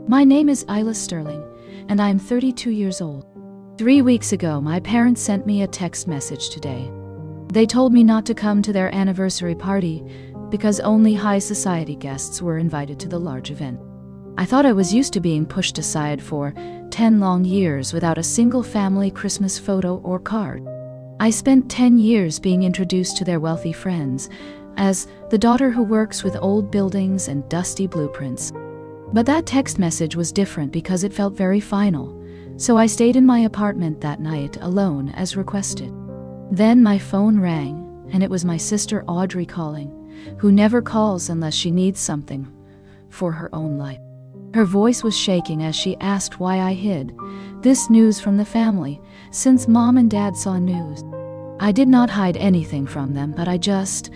My name is Isla Sterling, and I am 32 years old. 3 weeks ago, my parents sent me a text message today. They told me not to come to their anniversary party because only high society guests were invited to the large event. I thought I was used to being pushed aside for 10 long years without a single family Christmas photo or card. I spent 10 years being introduced to their wealthy friends as the daughter who works with old buildings and dusty blueprints. But that text message was different because it felt very final, so I stayed in my apartment that night alone as requested. Then my phone rang, and it was my sister Audrey calling, who never calls unless she needs something for her own life. Her voice was shaking as she asked why I hid this news from the family, since Mom and Dad saw news. I did not hide anything from them, but I just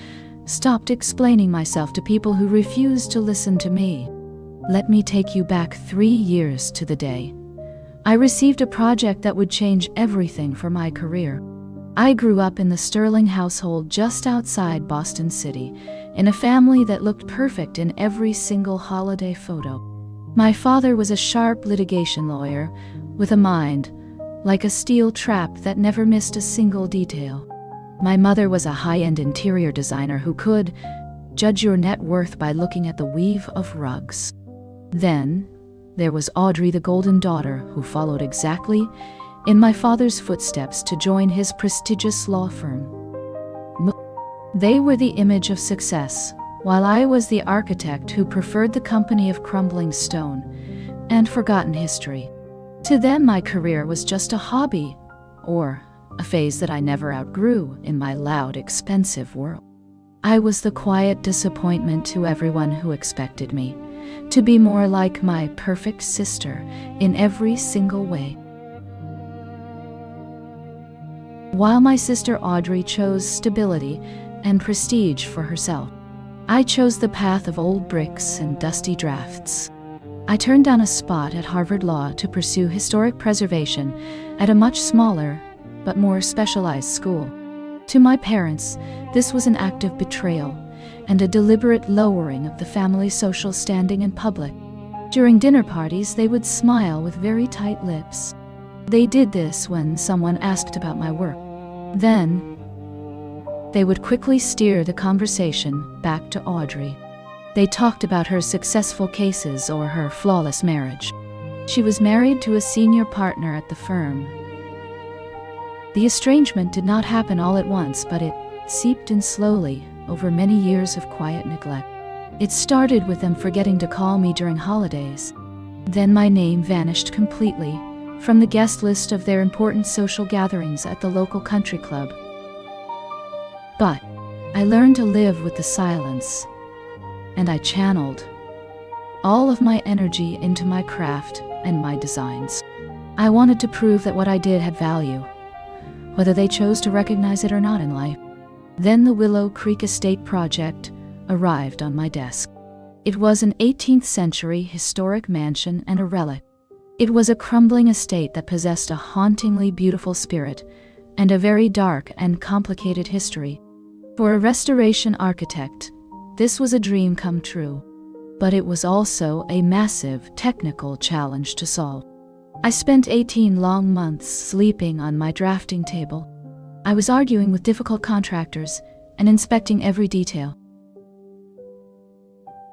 stopped explaining myself to people who refused to listen to me. Let me take you back 3 years to the day I received a project that would change everything for my career. I grew up in the Sterling household just outside Boston City, in a family that looked perfect in every single holiday photo. My father was a sharp litigation lawyer with a mind like a steel trap that never missed a single detail. My mother was a high-end interior designer who could judge your net worth by looking at the weave of rugs. Then, there was Audrey, the golden daughter, who followed exactly in my father's footsteps to join his prestigious law firm. They were the image of success, while I was the architect who preferred the company of crumbling stone and forgotten history. To them, my career was just a hobby, or a phase that I never outgrew in my loud, expensive world. I was the quiet disappointment to everyone who expected me to be more like my perfect sister in every single way. While my sister Audrey chose stability and prestige for herself, I chose the path of old bricks and dusty drafts. I turned down a spot at Harvard Law to pursue historic preservation at a much smaller but more specialized school. To my parents, this was an act of betrayal and a deliberate lowering of the family's social standing in public. During dinner parties, they would smile with very tight lips. They did this when someone asked about my work. Then, they would quickly steer the conversation back to Audrey. They talked about her successful cases or her flawless marriage. She was married to a senior partner at the firm. The estrangement did not happen all at once, but it seeped in slowly over many years of quiet neglect. It started with them forgetting to call me during holidays. Then my name vanished completely from the guest list of their important social gatherings at the local country club. But I learned to live with the silence, and I channeled all of my energy into my craft and my designs. I wanted to prove that what I did had value, whether they chose to recognize it or not in life. Then the Willow Creek Estate project arrived on my desk. It was an 18th century historic mansion and a relic. It was a crumbling estate that possessed a hauntingly beautiful spirit and a very dark and complicated history. For a restoration architect, this was a dream come true, but it was also a massive technical challenge to solve. I spent 18 long months sleeping on my drafting table. I was arguing with difficult contractors and inspecting every detail.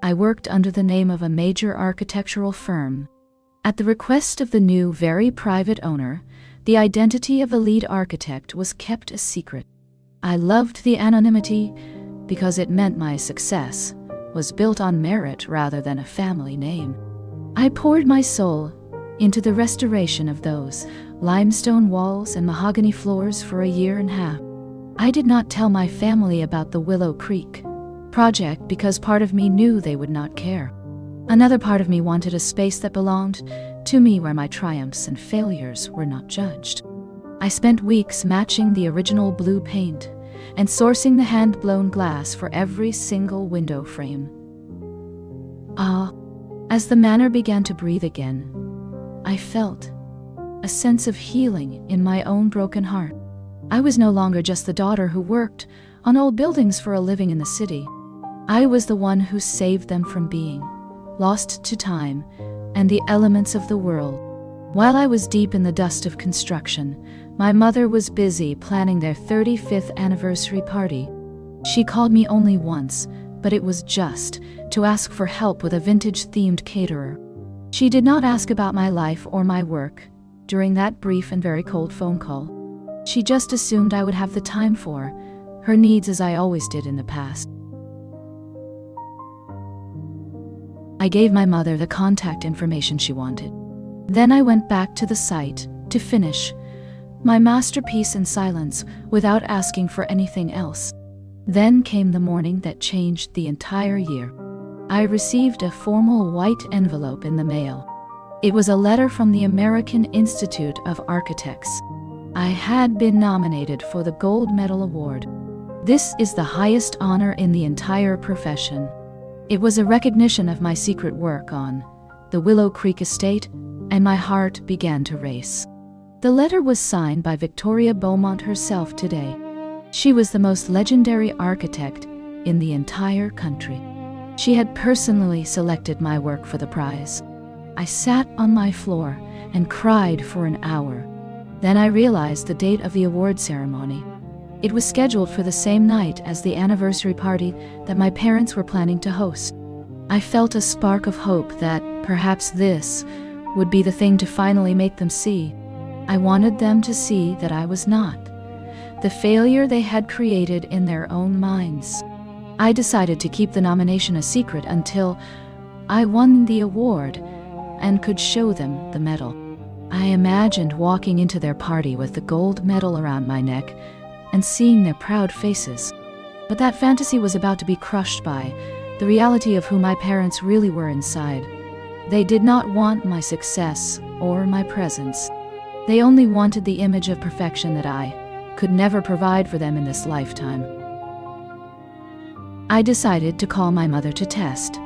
I worked under the name of a major architectural firm. At the request of the new, very private owner, the identity of the lead architect was kept a secret. I loved the anonymity because it meant my success was built on merit rather than a family name. I poured my soul into the restoration of those limestone walls and mahogany floors for a year and a half. I did not tell my family about the Willow Creek project because part of me knew they would not care. Another part of me wanted a space that belonged to me where my triumphs and failures were not judged. I spent weeks matching the original blue paint and sourcing the hand-blown glass for every single window frame. As the manor began to breathe again, I felt a sense of healing in my own broken heart. I was no longer just the daughter who worked on old buildings for a living in the city. I was the one who saved them from being lost to time and the elements of the world. While I was deep in the dust of construction, my mother was busy planning their 35th anniversary party. She called me only once, but it was just to ask for help with a vintage-themed caterer. She did not ask about my life or my work during that brief and very cold phone call. She just assumed I would have the time for her needs, as I always did in the past. I gave my mother the contact information she wanted. Then I went back to the site to finish my masterpiece in silence without asking for anything else. Then came the morning that changed the entire year. I received a formal white envelope in the mail. It was a letter from the American Institute of Architects. I had been nominated for the Gold Medal Award. This is the highest honor in the entire profession. It was a recognition of my secret work on the Willow Creek Estate, and my heart began to race. The letter was signed by Victoria Beaumont herself today. She was the most legendary architect in the entire country. She had personally selected my work for the prize. I sat on my floor and cried for an hour. Then I realized the date of the award ceremony. It was scheduled for the same night as the anniversary party that my parents were planning to host. I felt a spark of hope that perhaps this would be the thing to finally make them see. I wanted them to see that I was not the failure they had created in their own minds. I decided to keep the nomination a secret until I won the award and could show them the medal. I imagined walking into their party with the gold medal around my neck and seeing their proud faces. But that fantasy was about to be crushed by the reality of who my parents really were inside. They did not want my success or my presence. They only wanted the image of perfection that I could never provide for them in this lifetime. I decided to call my mother to test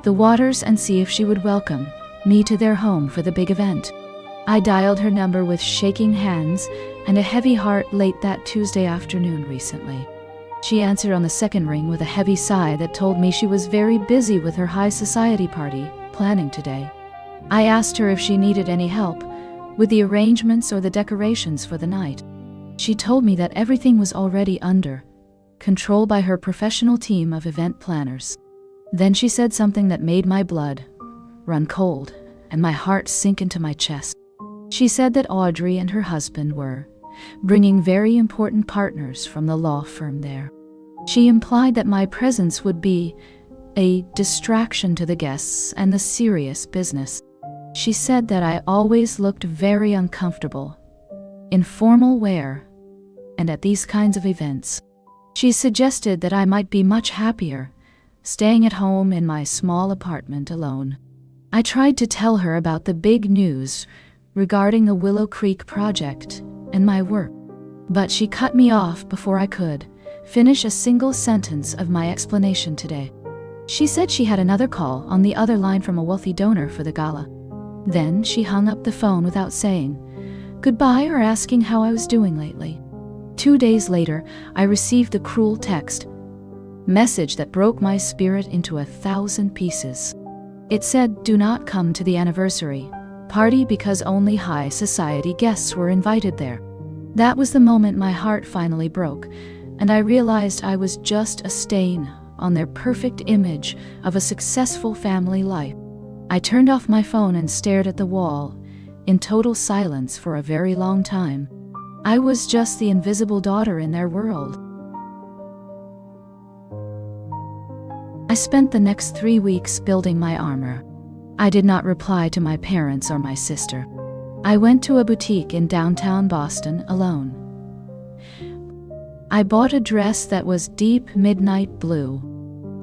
the waters and see if she would welcome me to their home for the big event. I dialed her number with shaking hands and a heavy heart late that Tuesday afternoon recently. She answered on the second ring with a heavy sigh that told me she was very busy with her high society party planning today. I asked her if she needed any help with the arrangements or the decorations for the night. She told me that everything was already under control by her professional team of event planners. Then she said something that made my blood run cold and my heart sink into my chest. She said that Audrey and her husband were bringing very important partners from the law firm there. She implied that my presence would be a distraction to the guests and the serious business. She said that I always looked very uncomfortable in formal wear and at these kinds of events. She suggested that I might be much happier staying at home in my small apartment alone. I tried to tell her about the big news regarding the Willow Creek project and my work, but she cut me off before I could finish a single sentence of my explanation today. She said she had another call on the other line from a wealthy donor for the gala. Then she hung up the phone without saying goodbye or asking how I was doing lately. 2 days later, I received the cruel text message that broke my spirit into 1,000 pieces. It said, "Do not come to the anniversary party because only high society guests were invited there." That was the moment my heart finally broke, and I realized I was just a stain on their perfect image of a successful family life. I turned off my phone and stared at the wall in total silence for a very long time. I was just the invisible daughter in their world. I spent the next 3 weeks building my armor. I did not reply to my parents or my sister. I went to a boutique in downtown Boston alone. I bought a dress that was deep midnight blue.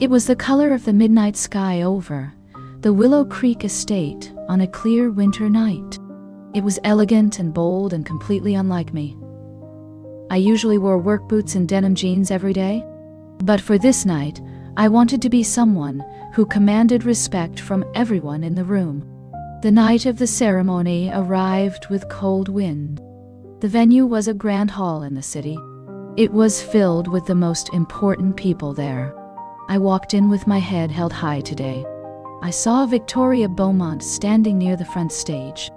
It was the color of the midnight sky over the Willow Creek Estate on a clear winter night. It was elegant and bold and completely unlike me. I usually wore work boots and denim jeans every day, but for this night, I wanted to be someone who commanded respect from everyone in the room. The night of the ceremony arrived with cold wind. The venue was a grand hall in the city. It was filled with the most important people there. I walked in with my head held high today. I saw Victoria Beaumont standing near the front stage.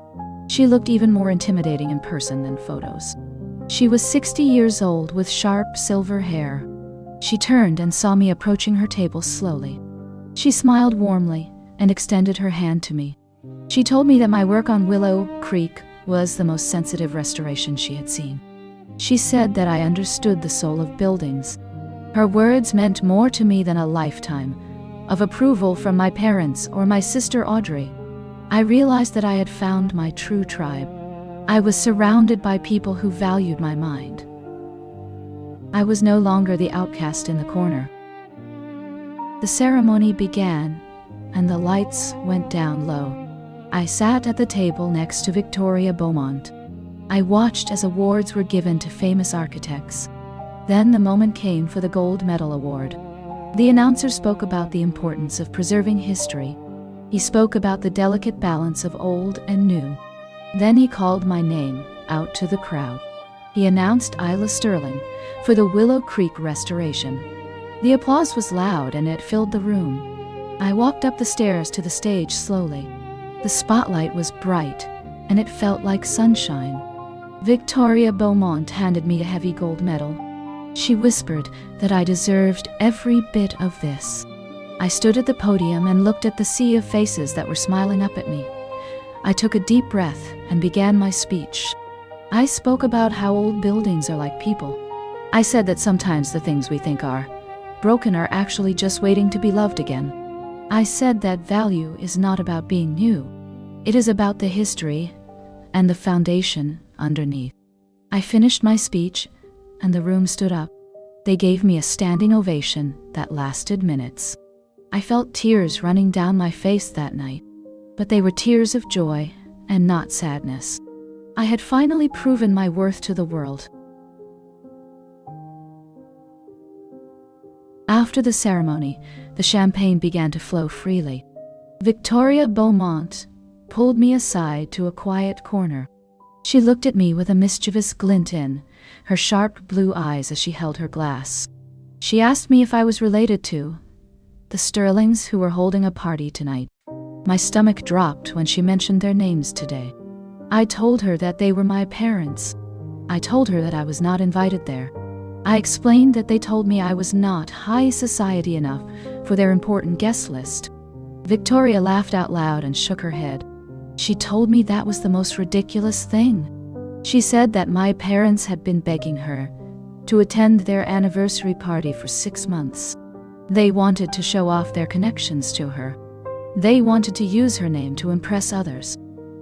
She looked even more intimidating in person than photos. She was 60 years old with sharp silver hair. She turned and saw me approaching her table slowly. She smiled warmly and extended her hand to me. She told me that my work on Willow Creek was the most sensitive restoration she had seen. She said that I understood the soul of buildings. Her words meant more to me than a lifetime of approval from my parents or my sister Audrey. I realized that I had found my true tribe. I was surrounded by people who valued my mind. I was no longer the outcast in the corner. The ceremony began, and the lights went down low. I sat at the table next to Victoria Beaumont. I watched as awards were given to famous architects. Then the moment came for the Gold Medal Award. The announcer spoke about the importance of preserving history. He spoke about the delicate balance of old and new. Then he called my name out to the crowd. He announced Isla Sterling for the Willow Creek restoration. The applause was loud and it filled the room. I walked up the stairs to the stage slowly. The spotlight was bright, and it felt like sunshine. Victoria Beaumont handed me a heavy gold medal. She whispered that I deserved every bit of this. I stood at the podium and looked at the sea of faces that were smiling up at me. I took a deep breath and began my speech. I spoke about how old buildings are like people. I said that sometimes the things we think are broken are actually just waiting to be loved again. I said that value is not about being new. It is about the history and the foundation underneath. I finished my speech and the room stood up. They gave me a standing ovation that lasted minutes. I felt tears running down my face that night, but they were tears of joy and not sadness. I had finally proven my worth to the world. After the ceremony, the champagne began to flow freely. Victoria Beaumont pulled me aside to a quiet corner. She looked at me with a mischievous glint in her sharp blue eyes as she held her glass. She asked me if I was related to the Sterlings who were holding a party tonight. My stomach dropped when she mentioned their names today. I told her that they were my parents. I told her that I was not invited there. I explained that they told me I was not high society enough for their important guest list. Victoria laughed out loud and shook her head. She told me that was the most ridiculous thing. She said that my parents had been begging her to attend their anniversary party for 6 months. They wanted to show off their connections to her. They wanted to use her name to impress others.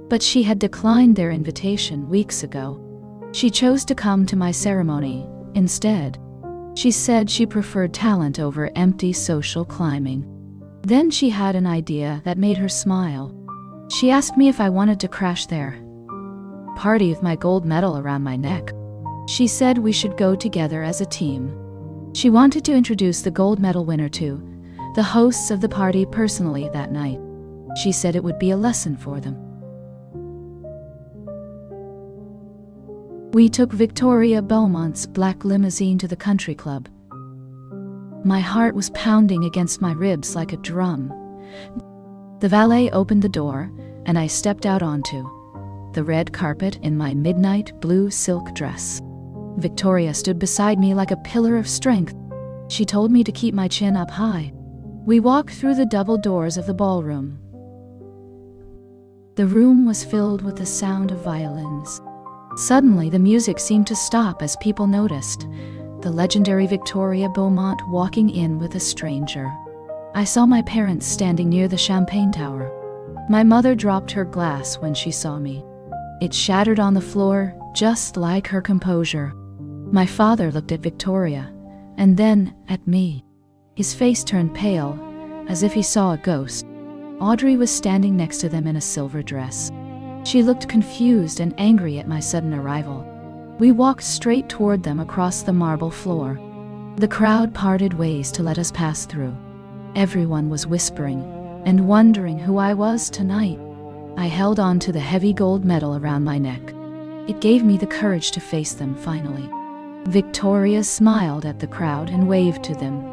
But she had declined their invitation weeks ago. She chose to come to my ceremony instead. She said she preferred talent over empty social climbing. Then she had an idea that made her smile. She asked me if I wanted to crash their party with my gold medal around my neck. She said we should go together as a team. She wanted to introduce the gold medal winner to the hosts of the party personally that night. She said it would be a lesson for them. We took Victoria Beaumont's black limousine to the country club. My heart was pounding against my ribs like a drum. The valet opened the door, and I stepped out onto the red carpet in my midnight blue silk dress. Victoria stood beside me like a pillar of strength. She told me to keep my chin up high. We walked through the double doors of the ballroom. The room was filled with the sound of violins. Suddenly, the music seemed to stop as people noticed the legendary Victoria Beaumont walking in with a stranger. I saw my parents standing near the champagne tower. My mother dropped her glass when she saw me. It shattered on the floor, just like her composure. My father looked at Victoria, and then at me. His face turned pale, as if he saw a ghost. Audrey was standing next to them in a silver dress. She looked confused and angry at my sudden arrival. We walked straight toward them across the marble floor. The crowd parted ways to let us pass through. Everyone was whispering and wondering who I was tonight. I held on to the heavy gold medal around my neck. It gave me the courage to face them finally. Victoria smiled at the crowd and waved to them.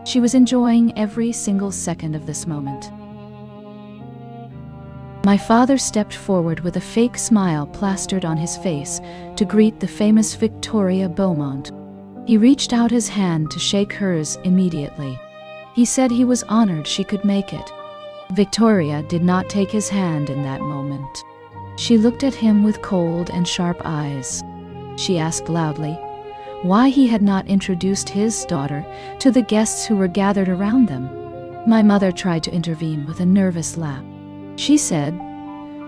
She was enjoying every single second of this moment. My father stepped forward with a fake smile plastered on his face to greet the famous Victoria Beaumont. He reached out his hand to shake hers immediately. He said he was honored she could make it. Victoria did not take his hand in that moment. She looked at him with cold and sharp eyes. She asked loudly why he had not introduced his daughter to the guests who were gathered around them. My mother tried to intervene with a nervous laugh. She said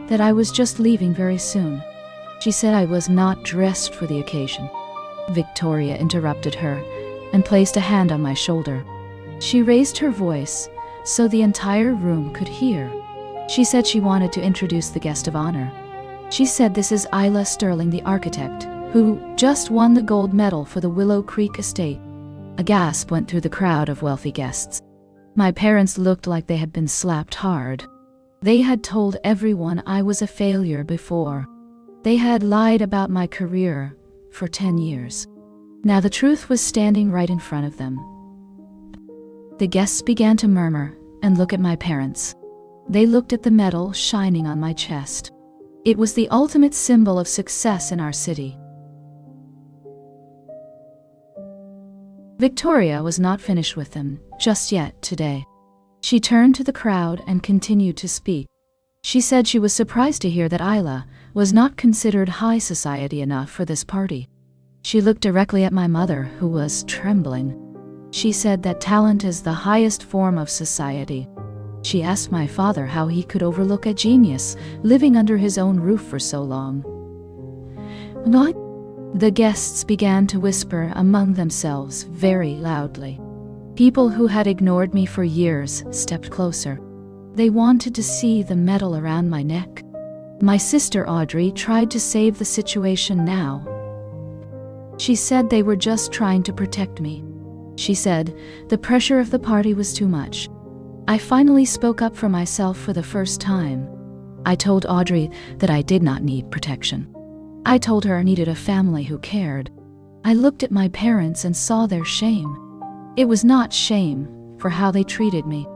that I was just leaving very soon. She said I was not dressed for the occasion. Victoria interrupted her and placed a hand on my shoulder. She raised her voice so the entire room could hear. She said she wanted to introduce the guest of honor. She said this is Isla Sterling, the architect, who just won the gold medal for the Willow Creek Estate. A gasp went through the crowd of wealthy guests. My parents looked like they had been slapped hard. They had told everyone I was a failure before. They had lied about my career for 10 years. Now the truth was standing right in front of them. The guests began to murmur and look at my parents. They looked at the medal shining on my chest. It was the ultimate symbol of success in our city. Victoria was not finished with them just yet today. She turned to the crowd and continued to speak. She said she was surprised to hear that Isla was not considered high society enough for this party. She looked directly at my mother, who was trembling. She said that talent is the highest form of society. She asked my father how he could overlook a genius living under his own roof for so long. What? The guests began to whisper among themselves very loudly. People who had ignored me for years stepped closer. They wanted to see the medal around my neck. My sister Audrey tried to save the situation now. She said they were just trying to protect me. She said the pressure of the party was too much. I finally spoke up for myself for the first time. I told Audrey that I did not need protection. I told her I needed a family who cared. I looked at my parents and saw their shame. It was not shame for how they treated me.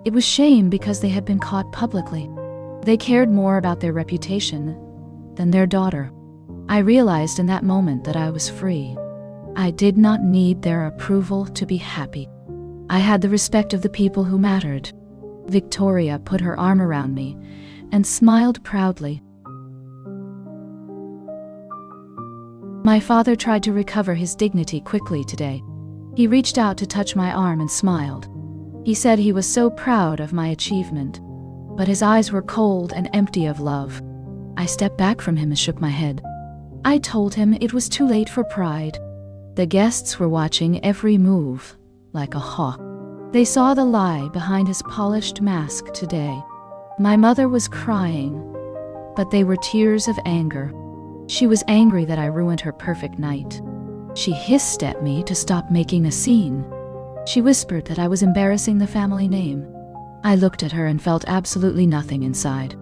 It was shame because they had been caught publicly. They cared more about their reputation than their daughter. I realized in that moment that I was free. I did not need their approval to be happy. I had the respect of the people who mattered. Victoria put her arm around me and smiled proudly. My father tried to recover his dignity quickly today. He reached out to touch my arm and smiled. He said he was so proud of my achievement, but his eyes were cold and empty of love. I stepped back from him and shook my head. I told him it was too late for pride. The guests were watching every move, like a hawk. They saw the lie behind his polished mask today. My mother was crying, but they were tears of anger. She was angry that I ruined her perfect night. She hissed at me to stop making a scene. She whispered that I was embarrassing the family name. I looked at her and felt absolutely nothing inside.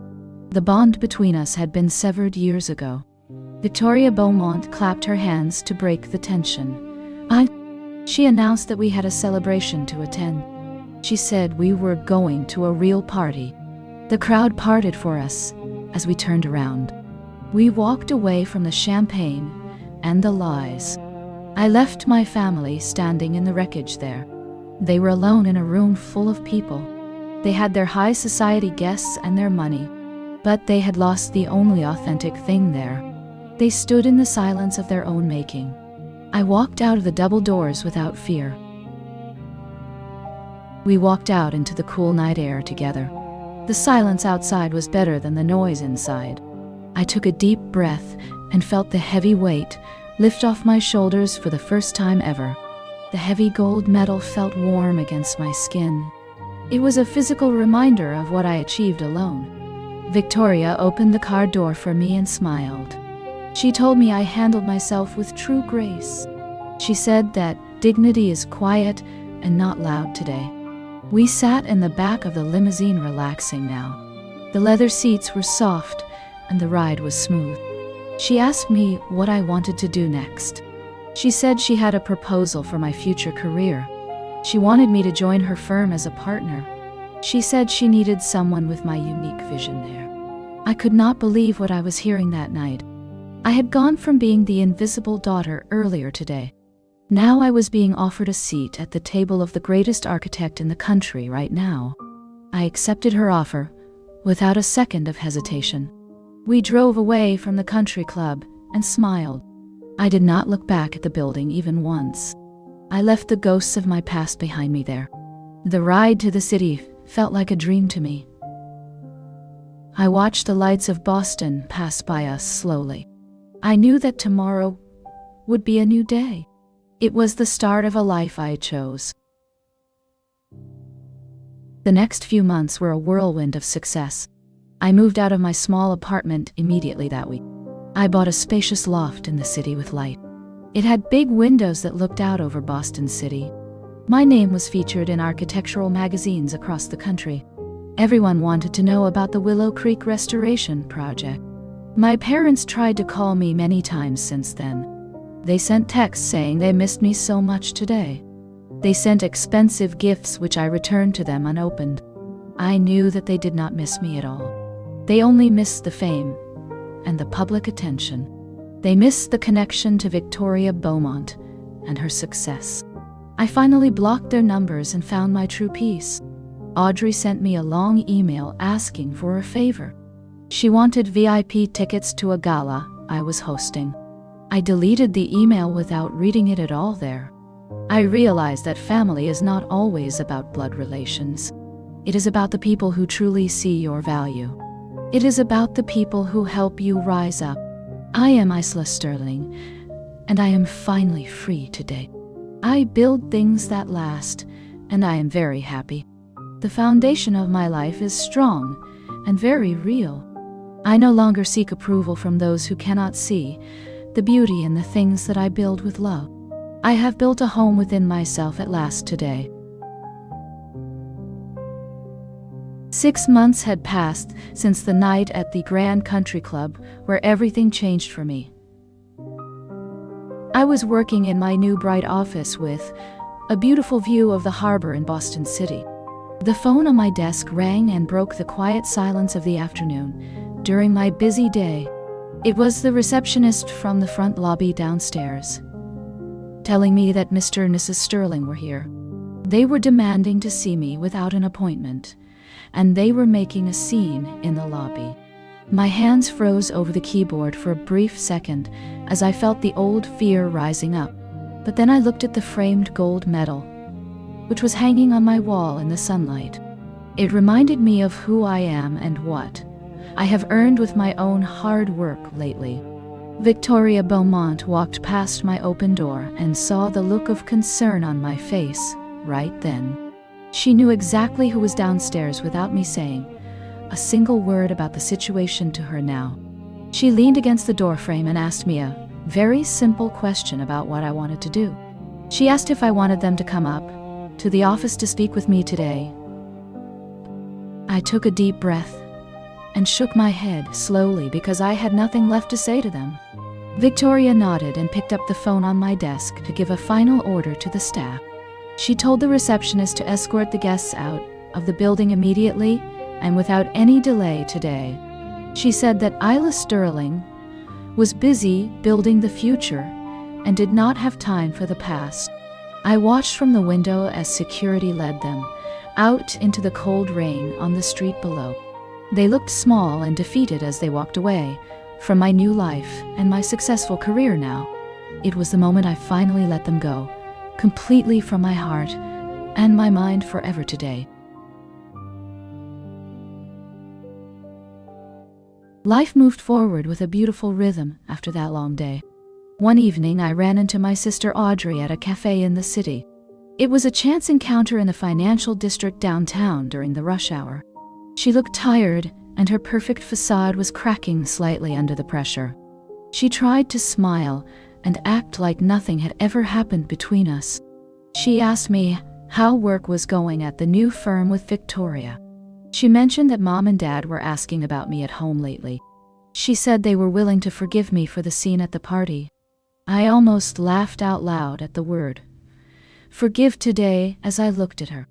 The bond between us had been severed years ago. Victoria Beaumont clapped her hands to break the tension. She announced that we had a celebration to attend. She said we were going to a real party. The crowd parted for us as we turned around. We walked away from the champagne and the lies. I left my family standing in the wreckage there. They were alone in a room full of people. They had their high society guests and their money, but they had lost the only authentic thing there. They stood in the silence of their own making. I walked out of the double doors without fear. We walked out into the cool night air together. The silence outside was better than the noise inside. I took a deep breath and felt the heavy weight lift off my shoulders for the first time ever. The heavy gold medal felt warm against my skin. It was a physical reminder of what I achieved alone. Victoria opened the car door for me and smiled. She told me I handled myself with true grace. She said that dignity is quiet and not loud today. We sat in the back of the limousine relaxing now. The leather seats were soft and the ride was smooth. She asked me what I wanted to do next. She said she had a proposal for my future career. She wanted me to join her firm as a partner. She said she needed someone with my unique vision there. I could not believe what I was hearing that night. I had gone from being the invisible daughter earlier today. Now I was being offered a seat at the table of the greatest architect in the country right now. I accepted her offer without a second of hesitation. We drove away from the country club and smiled. I did not look back at the building even once. I left the ghosts of my past behind me there. The ride to the city felt like a dream to me. I watched the lights of Boston pass by us slowly. I knew that tomorrow would be a new day. It was the start of a life I chose. The next few months were a whirlwind of success. I moved out of my small apartment immediately that week. I bought a spacious loft in the city with light. It had big windows that looked out over Boston City. My name was featured in architectural magazines across the country. Everyone wanted to know about the Willow Creek restoration project. My parents tried to call me many times since then. They sent texts saying they missed me so much today. They sent expensive gifts which I returned to them unopened. I knew that they did not miss me at all. They only missed the fame and the public attention. They missed the connection to Victoria Beaumont and her success. I finally blocked their numbers and found my true peace. Audrey sent me a long email asking for a favor. She wanted VIP tickets to a gala I was hosting. I deleted the email without reading it at all there. I realized that family is not always about blood relations. It is about the people who truly see your value. It is about the people who help you rise up. I am Isla Sterling, and I am finally free today. I build things that last, and I am very happy. The foundation of my life is strong and very real. I no longer seek approval from those who cannot see the beauty in the things that I build with love. I have built a home within myself at last today. 6 months had passed since the night at the Grand Country Club where everything changed for me. I was working in my new bright office with a beautiful view of the harbor in Boston City. The phone on my desk rang and broke the quiet silence of the afternoon during my busy day. It was the receptionist from the front lobby downstairs, telling me that Mr. and Mrs. Sterling were here. They were demanding to see me without an appointment, and they were making a scene in the lobby. My hands froze over the keyboard for a brief second as I felt the old fear rising up. But then I looked at the framed gold medal, which was hanging on my wall in the sunlight. It reminded me of who I am and what I have earned with my own hard work lately. Victoria Beaumont walked past my open door and saw the look of concern on my face right then. She knew exactly who was downstairs without me saying a single word about the situation to her now. She leaned against the doorframe and asked me a very simple question about what I wanted to do. She asked if I wanted them to come up to the office to speak with me today. I took a deep breath and shook my head slowly because I had nothing left to say to them. Victoria nodded and picked up the phone on my desk to give a final order to the staff. She told the receptionist to escort the guests out of the building immediately and without any delay today. She said that Isla Sterling was busy building the future and did not have time for the past. I watched from the window as security led them out into the cold rain on the street below. They looked small and defeated as they walked away from my new life and my successful career now. It was the moment I finally let them go, completely from my heart and my mind forever today. Life moved forward with a beautiful rhythm after that long day. One evening I ran into my sister Audrey at a cafe in the city. It was a chance encounter in the financial district downtown during the rush hour. She looked tired, and her perfect facade was cracking slightly under the pressure. She tried to smile and act like nothing had ever happened between us. She asked me how work was going at the new firm with Victoria. She mentioned that Mom and Dad were asking about me at home lately. She said they were willing to forgive me for the scene at the party. I almost laughed out loud at the word forgive today as I looked at her.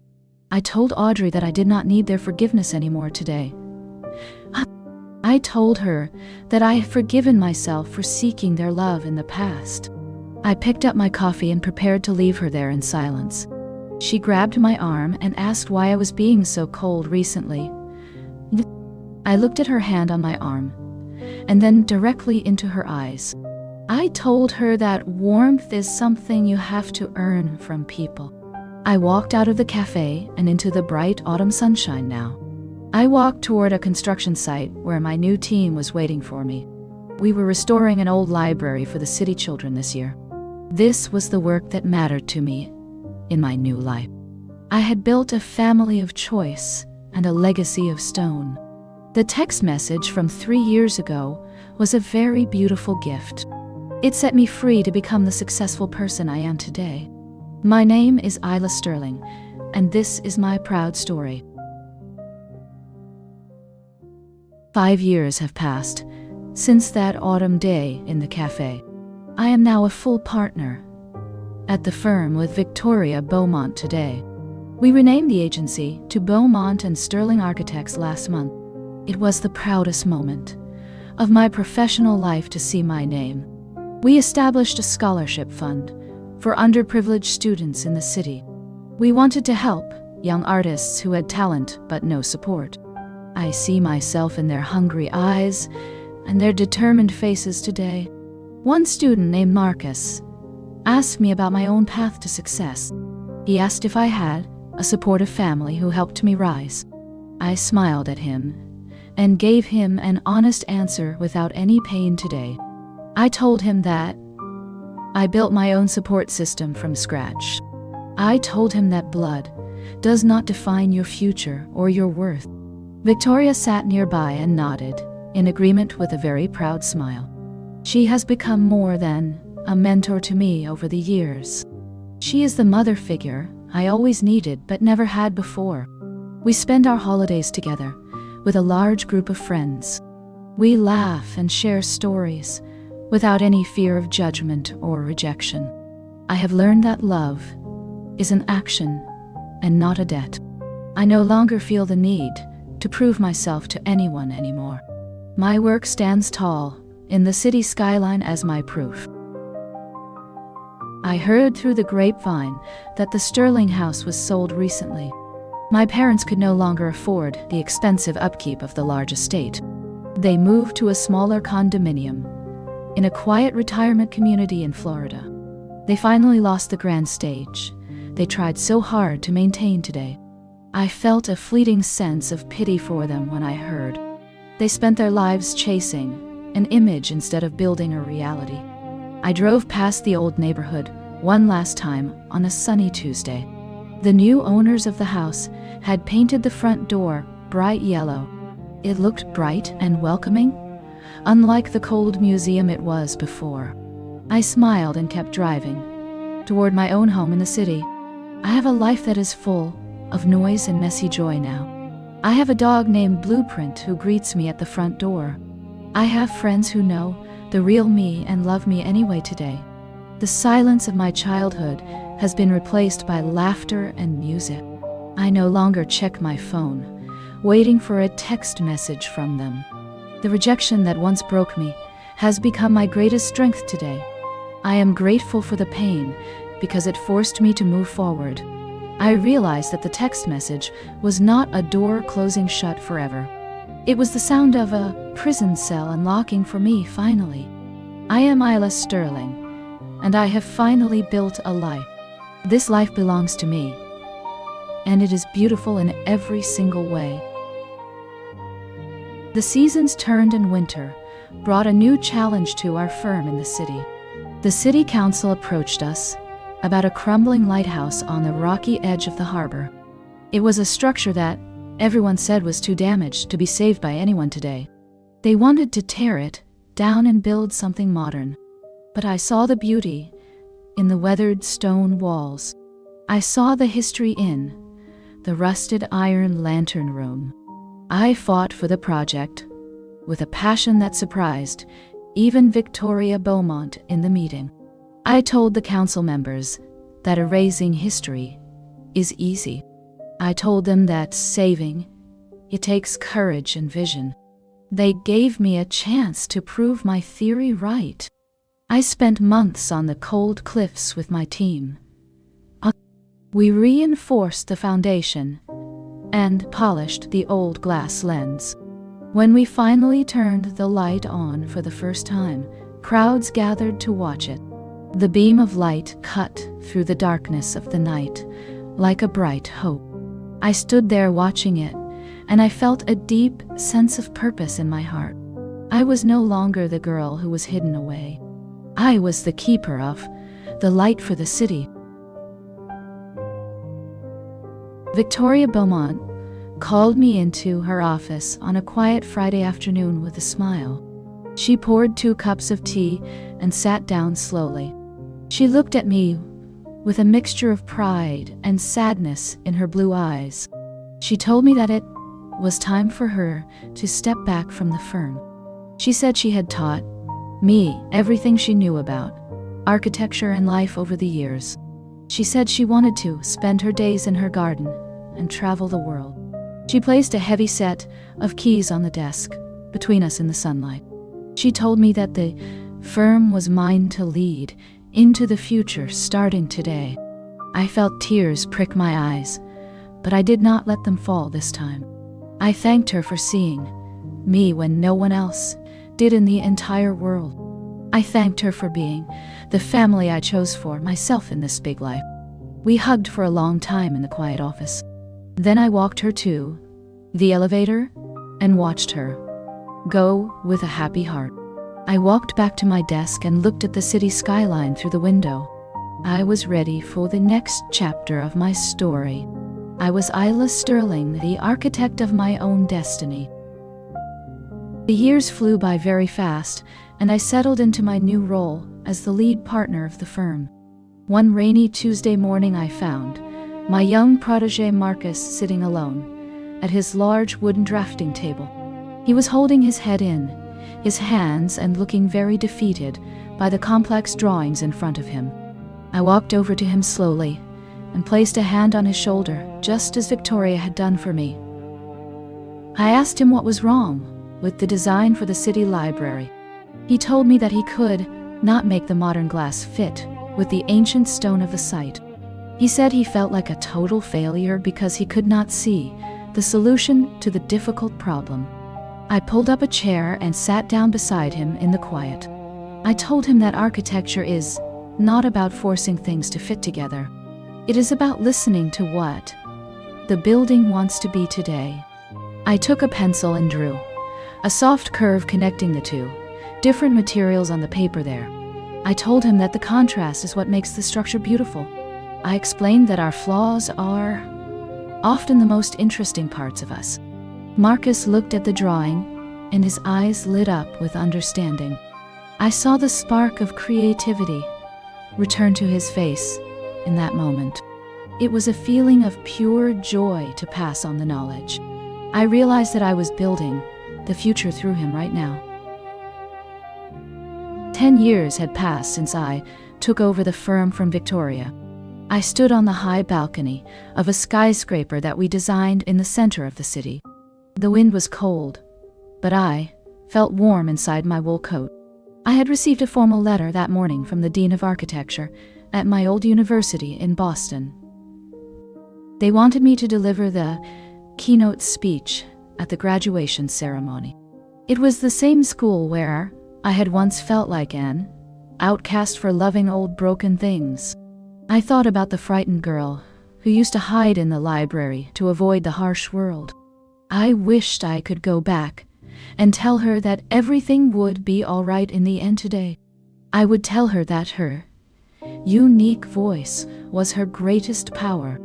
I told Audrey that I did not need their forgiveness anymore today. I told her that I had forgiven myself for seeking their love in the past. I picked up my coffee and prepared to leave her there in silence. She grabbed my arm and asked why I was being so cold recently. I looked at her hand on my arm, and then directly into her eyes. I told her that warmth is something you have to earn from people. I walked out of the cafe and into the bright autumn sunshine now. I walked toward a construction site where my new team was waiting for me. We were restoring an old library for the city children this year. This was the work that mattered to me in my new life. I had built a family of choice and a legacy of stone. The text message from 3 years ago was a very beautiful gift. It set me free to become the successful person I am today. My name is Isla Sterling, and this is my proud story. 5 years have passed since that autumn day in the cafe. I am now a full partner at the firm with Victoria Beaumont today. We renamed the agency to Beaumont and Sterling Architects last month. It was the proudest moment of my professional life to see my name. We established a scholarship fund for underprivileged students in the city. We wanted to help young artists who had talent but no support. I see myself in their hungry eyes and their determined faces today. One student named Marcus asked me about my own path to success. He asked if I had a supportive family who helped me rise. I smiled at him and gave him an honest answer without any pain today. I told him that I built my own support system from scratch. I told him that blood does not define your future or your worth. Victoria sat nearby and nodded, in agreement with a very proud smile. She has become more than a mentor to me over the years. She is the mother figure I always needed but never had before. We spend our holidays together with a large group of friends. We laugh and share stories without any fear of judgment or rejection. I have learned that love is an action and not a debt. I no longer feel the need to prove myself to anyone anymore. My work stands tall in the city skyline as my proof. I heard through the grapevine that the Sterling house was sold recently. My parents could no longer afford the expensive upkeep of the large estate. They moved to a smaller condominium in a quiet retirement community in Florida. They finally lost the grand stage they tried so hard to maintain today. I felt a fleeting sense of pity for them when I heard they spent their lives chasing an image instead of building a reality. I drove past the old neighborhood one last time on a sunny Tuesday. The new owners of the house had painted the front door bright yellow. It looked bright and welcoming, unlike the cold museum it was before. I smiled and kept driving toward my own home in the city. I have a life that is full of noise and messy joy now. I have a dog named Blueprint who greets me at the front door. I have friends who know the real me and love me anyway today. The silence of my childhood has been replaced by laughter and music. I no longer check my phone, waiting for a text message from them. The rejection that once broke me has become my greatest strength today. I am grateful for the pain because it forced me to move forward. I realized that the text message was not a door closing shut forever. It was the sound of a prison cell unlocking for me finally. I am Isla Sterling, and I have finally built a life. This life belongs to me, and it is beautiful in every single way. The seasons turned and winter brought a new challenge to our firm in the city. The city council approached us about a crumbling lighthouse on the rocky edge of the harbor. It was a structure that everyone said was too damaged to be saved by anyone today. They wanted to tear it down and build something modern. But I saw the beauty in the weathered stone walls. I saw the history in the rusted iron lantern room. I fought for the project with a passion that surprised even Victoria Beaumont in the meeting. I told the council members that erasing history is easy. I told them that saving, it takes courage and vision. They gave me a chance to prove my theory right. I spent months on the cold cliffs with my team. We reinforced the foundation and polished the old glass lens. When we finally turned the light on for the first time, crowds gathered to watch it. The beam of light cut through the darkness of the night like a bright hope. I stood there watching it, and I felt a deep sense of purpose in my heart. I was no longer the girl who was hidden away. I was the keeper of the light for the city. Victoria Beaumont called me into her office on a quiet Friday afternoon with a smile. She poured 2 cups of tea and sat down slowly. She looked at me with a mixture of pride and sadness in her blue eyes. She told me that it was time for her to step back from the firm. She said she had taught me everything she knew about architecture and life over the years. She said she wanted to spend her days in her garden and travel the world. She placed a heavy set of keys on the desk between us in the sunlight. She told me that the firm was mine to lead into the future starting today. I felt tears prick my eyes, but I did not let them fall this time. I thanked her for seeing me when no one else did in the entire world. I thanked her for being the family I chose for myself in this big life. We hugged for a long time in the quiet office. Then I walked her to the elevator and watched her go with a happy heart. I walked back to my desk and looked at the city skyline through the window. I was ready for the next chapter of my story. I was Isla Sterling, the architect of my own destiny. The years flew by very fast, and I settled into my new role as the lead partner of the firm. One rainy Tuesday morning I found my young protégé Marcus sitting alone at his large wooden drafting table. He was holding his head in his hands and looking very defeated by the complex drawings in front of him. I walked over to him slowly and placed a hand on his shoulder, just as Victoria had done for me. I asked him what was wrong with the design for the city library. He told me that he could not make the modern glass fit with the ancient stone of the site. He said he felt like a total failure because he could not see the solution to the difficult problem. I pulled up a chair and sat down beside him in the quiet. I told him that architecture is not about forcing things to fit together. It is about listening to what the building wants to be today. I took a pencil and drew a soft curve connecting the two different materials on the paper there. I told him that the contrast is what makes the structure beautiful. I explained that our flaws are often the most interesting parts of us. Marcus looked at the drawing, and his eyes lit up with understanding. I saw the spark of creativity return to his face in that moment. It was a feeling of pure joy to pass on the knowledge. I realized that I was building the future through him right now. 10 years had passed since I took over the firm from Victoria. I stood on the high balcony of a skyscraper that we designed in the center of the city. The wind was cold, but I felt warm inside my wool coat. I had received a formal letter that morning from the Dean of Architecture at my old university in Boston. They wanted me to deliver the keynote speech at the graduation ceremony. It was the same school where I had once felt like an outcast for loving old broken things. I thought about the frightened girl who used to hide in the library to avoid the harsh world. I wished I could go back and tell her that everything would be all right in the end today. I would tell her that her unique voice was her greatest power.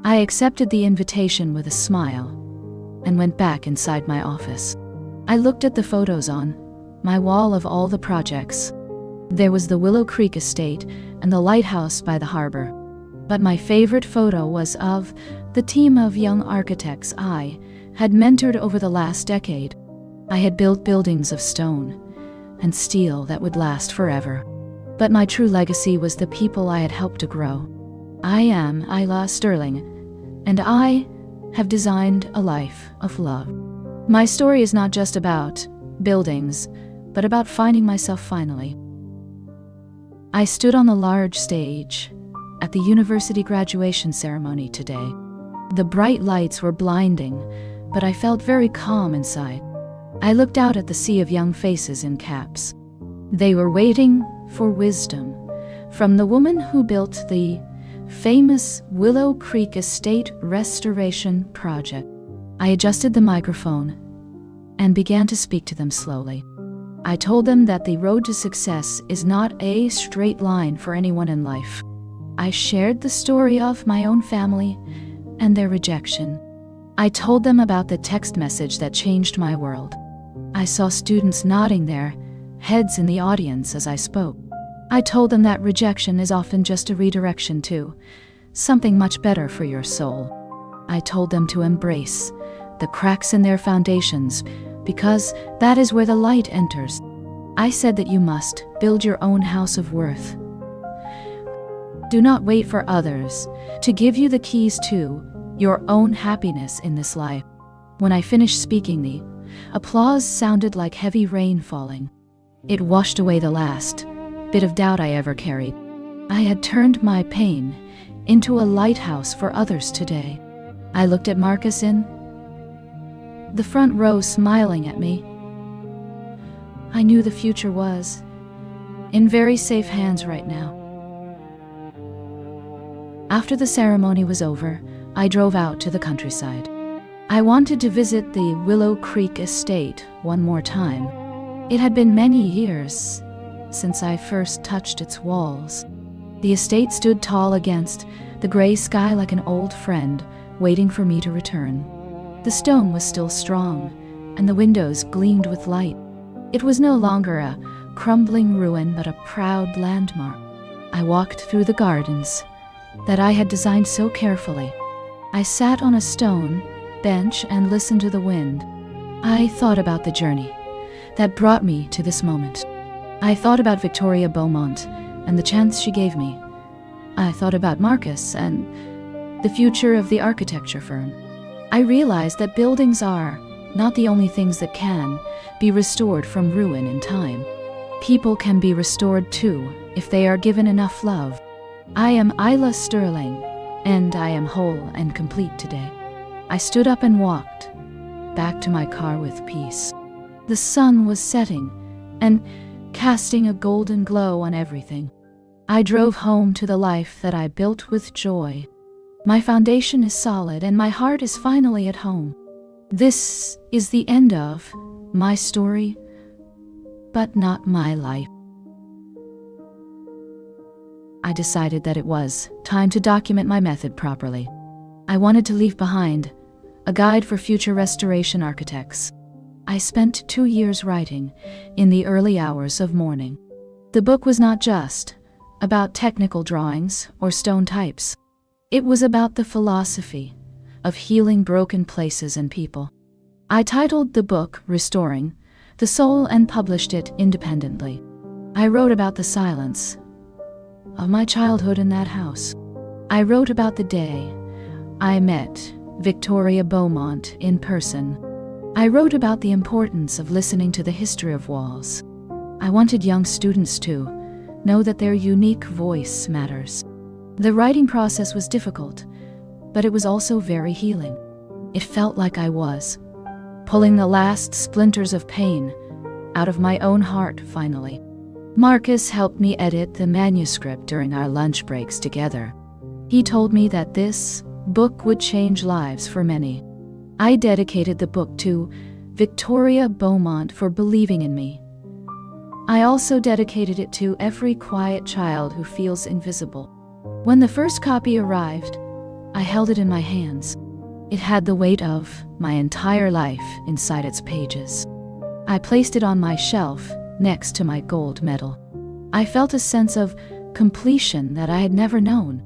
I accepted the invitation with a smile and went back inside my office. I looked at the photos on my wall of all the projects. There was the Willow Creek Estate and the lighthouse by the harbor. But my favorite photo was of the team of young architects I had mentored over the last decade. I had built buildings of stone and steel that would last forever. But my true legacy was the people I had helped to grow. I am Isla Sterling, and I have designed a life of love. My story is not just about buildings, but about finding myself finally. I stood on the large stage at the university graduation ceremony today. The bright lights were blinding, but I felt very calm inside. I looked out at the sea of young faces in caps. They were waiting for wisdom from the woman who built the famous Willow Creek Estate restoration project. I adjusted the microphone and began to speak to them slowly. I told them that the road to success is not a straight line for anyone in life. I shared the story of my own family and their rejection. I told them about the text message that changed my world. I saw students nodding their heads in the audience as I spoke. I told them that rejection is often just a redirection to something much better for your soul. I told them to embrace the cracks in their foundations because that is where the light enters. I said that you must build your own house of worth. Do not wait for others to give you the keys to your own happiness in this life. When I finished speaking, the applause sounded like heavy rain falling. It washed away the last bit of doubt I ever carried. I had turned my pain into a lighthouse for others today. I looked at Marcus in the front row, smiling at me. I knew the future was in very safe hands right now. After the ceremony was over, I drove out to the countryside. I wanted to visit the Willow Creek Estate one more time. It had been many years since I first touched its walls. The estate stood tall against the gray sky like an old friend, waiting for me to return. The stone was still strong, and the windows gleamed with light. It was no longer a crumbling ruin, but a proud landmark. I walked through the gardens that I had designed so carefully. I sat on a stone bench and listened to the wind. I thought about the journey that brought me to this moment. I thought about Victoria Beaumont and the chance she gave me. I thought about Marcus and the future of the architecture firm. I realized that buildings are not the only things that can be restored from ruin in time. People can be restored too if they are given enough love. I am Isla Sterling, and I am whole and complete today. I stood up and walked back to my car with peace. The sun was setting and casting a golden glow on everything. I drove home to the life that I built with joy. My foundation is solid and my heart is finally at home. This is the end of my story, but not my life. I decided that it was time to document my method properly. I wanted to leave behind a guide for future restoration architects. I spent 2 years writing in the early hours of morning. The book was not just about technical drawings or stone types. It was about the philosophy of healing broken places and people. I titled the book Restoring the Soul and published it independently. I wrote about the silence of my childhood in that house. I wrote about the day I met Victoria Beaumont in person. I wrote about the importance of listening to the history of walls. I wanted young students to know that their unique voice matters. The writing process was difficult, but it was also very healing. It felt like I was pulling the last splinters of pain out of my own heart finally. Marcus helped me edit the manuscript during our lunch breaks together. He told me that this book would change lives for many. I dedicated the book to Victoria Beaumont for believing in me. I also dedicated it to every quiet child who feels invisible. When the first copy arrived, I held it in my hands. It had the weight of my entire life inside its pages. I placed it on my shelf next to my gold medal. I felt a sense of completion that I had never known.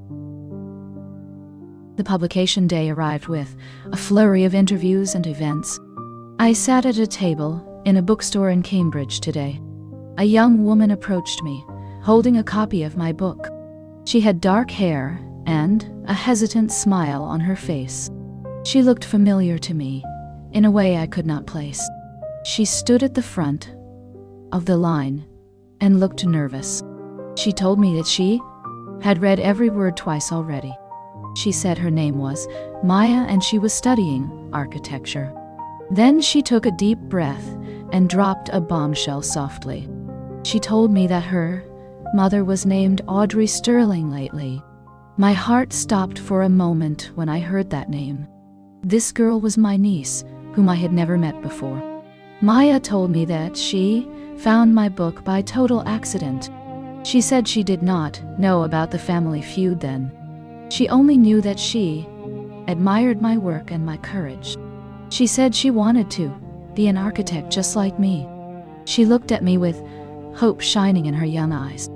The publication day arrived with a flurry of interviews and events. I sat at a table in a bookstore in Cambridge today. A young woman approached me, holding a copy of my book. She had dark hair and a hesitant smile on her face. She looked familiar to me, in a way I could not place. She stood at the front of the line and looked nervous. She told me that she had read every word twice already. She said her name was Maya and she was studying architecture. Then she took a deep breath and dropped a bombshell softly. She told me that her mother was named Isla Sterling lately. My heart stopped for a moment when I heard that name. This girl was my niece, whom I had never met before. Maya told me that she found my book by total accident. She said she did not know about the family feud then. She only knew that she admired my work and my courage. She said she wanted to be an architect just like me. She looked at me with hope shining in her young eyes.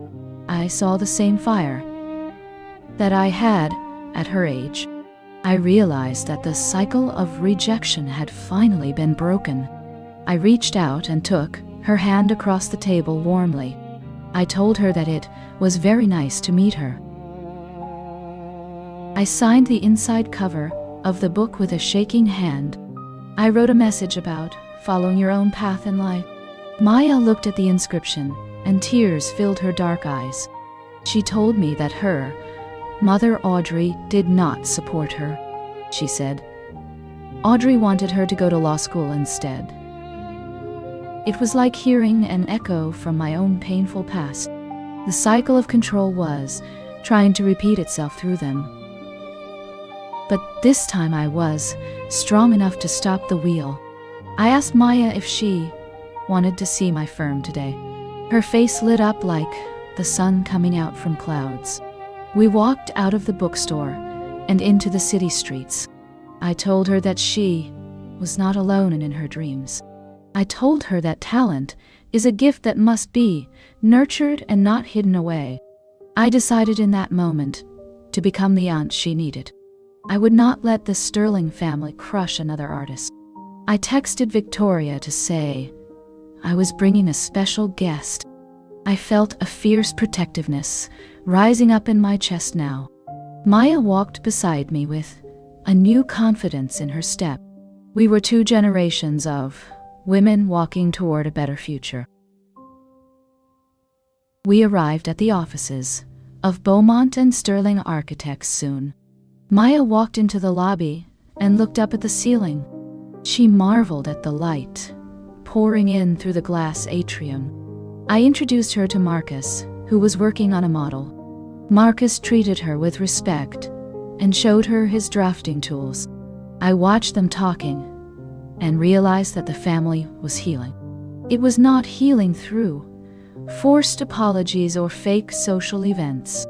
I saw the same fire that I had at her age. I realized that the cycle of rejection had finally been broken. I reached out and took her hand across the table warmly. I told her that it was very nice to meet her. I signed the inside cover of the book with a shaking hand. I wrote a message about following your own path in life. Maya looked at the inscription, and tears filled her dark eyes. She told me that her mother, Audrey, did not support her. She said Audrey wanted her to go to law school instead. It was like hearing an echo from my own painful past. The cycle of control was trying to repeat itself through them. But this time I was strong enough to stop the wheel. I asked Maya if she wanted to see my firm today. Her face lit up like the sun coming out from clouds. We walked out of the bookstore and into the city streets. I told her that she was not alone and in her dreams. I told her that talent is a gift that must be nurtured and not hidden away. I decided in that moment to become the aunt she needed. I would not let the Sterling family crush another artist. I texted Victoria to say I was bringing a special guest. I felt a fierce protectiveness rising up in my chest now. Maya walked beside me with a new confidence in her step. We were two generations of women walking toward a better future. We arrived at the offices of Beaumont and Sterling Architects soon. Maya walked into the lobby and looked up at the ceiling. She marveled at the light pouring in through the glass atrium. I introduced her to Marcus, who was working on a model. Marcus treated her with respect and showed her his drafting tools. I watched them talking and realized that the family was healing. It was not healing through forced apologies or fake social events.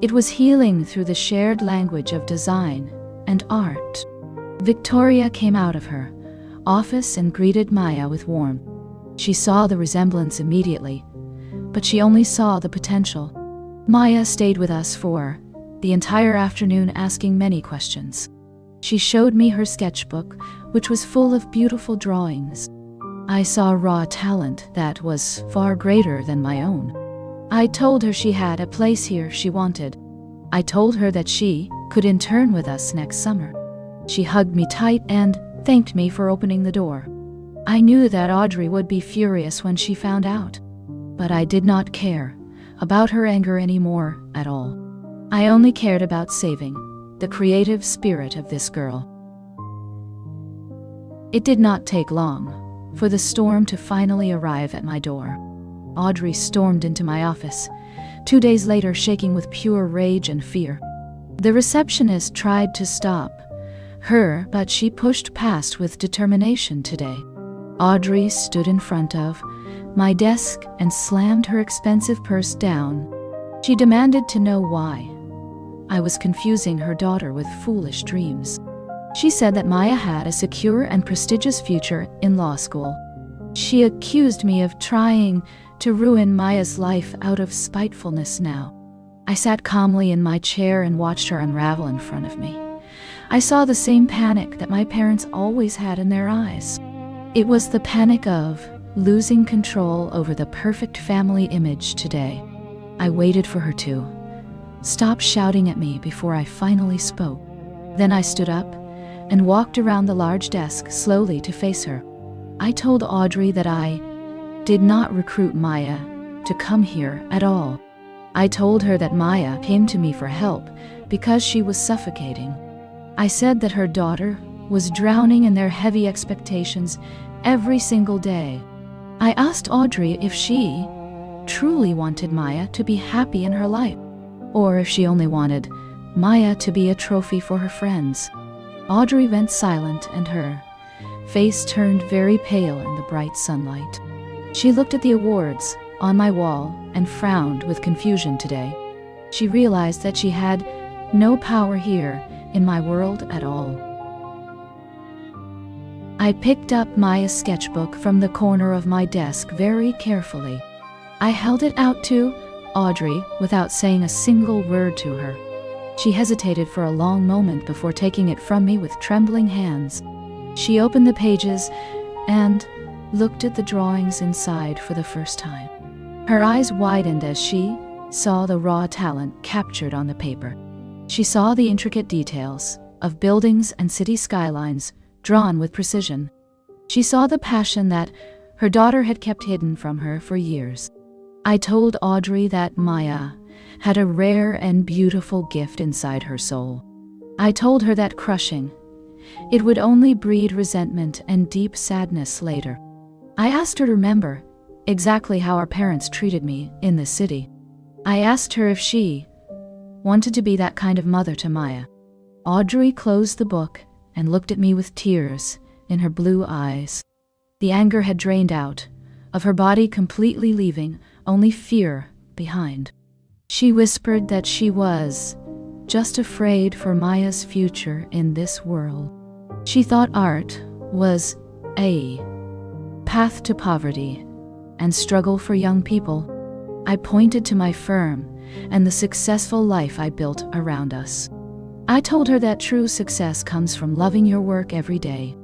It was healing through the shared language of design and art. Victoria came out of her office and greeted Maya with warmth. She saw the resemblance immediately, but she only saw the potential. Maya stayed with us for the entire afternoon, asking many questions. She showed me her sketchbook, which was full of beautiful drawings. I saw raw talent that was far greater than my own. I told her she had a place here if she wanted. I told her that she could intern with us next summer. She hugged me tight and thanked me for opening the door. I knew that Audrey would be furious when she found out, but I did not care about her anger anymore at all. I only cared about saving the creative spirit of this girl. It did not take long for the storm to finally arrive at my door. Audrey stormed into my office, 2 days later, shaking with pure rage and fear. The receptionist tried to stop her, but she pushed past with determination today. Audrey stood in front of my desk and slammed her expensive purse down. She demanded to know why I was confusing her daughter with foolish dreams. She said that Maya had a secure and prestigious future in law school. She accused me of trying to ruin Maya's life out of spitefulness now. I sat calmly in my chair and watched her unravel in front of me. I saw the same panic that my parents always had in their eyes. It was the panic of losing control over the perfect family image today. I waited for her to stopped shouting at me before I finally spoke. Then I stood up and walked around the large desk slowly to face her. I told Audrey that I did not recruit Maya to come here at all. I told her that Maya came to me for help because she was suffocating. I said that her daughter was drowning in their heavy expectations every single day. I asked Audrey if she truly wanted Maya to be happy in her life, or if she only wanted Maya to be a trophy for her friends. Audrey went silent and her face turned very pale in the bright sunlight. She looked at the awards on my wall and frowned with confusion today. She realized that she had no power here in my world at all. I picked up Maya's sketchbook from the corner of my desk very carefully. I held it out to Audrey without saying a single word to her. She hesitated for a long moment before taking it from me with trembling hands. She opened the pages and looked at the drawings inside for the first time. Her eyes widened as she saw the raw talent captured on the paper. She saw the intricate details of buildings and city skylines drawn with precision. She saw the passion that her daughter had kept hidden from her for years. I told Audrey that Maya had a rare and beautiful gift inside her soul. I told her that crushing it would only breed resentment and deep sadness later. I asked her to remember exactly how our parents treated me in the city. I asked her if she wanted to be that kind of mother to Maya. Audrey closed the book and looked at me with tears in her blue eyes. The anger had drained out of her body, completely leaving only fear behind. She whispered that she was just afraid for Maya's future in this world. She thought art was a path to poverty and struggle for young people. I pointed to my firm and the successful life I built around us. I told her that true success comes from loving your work every day.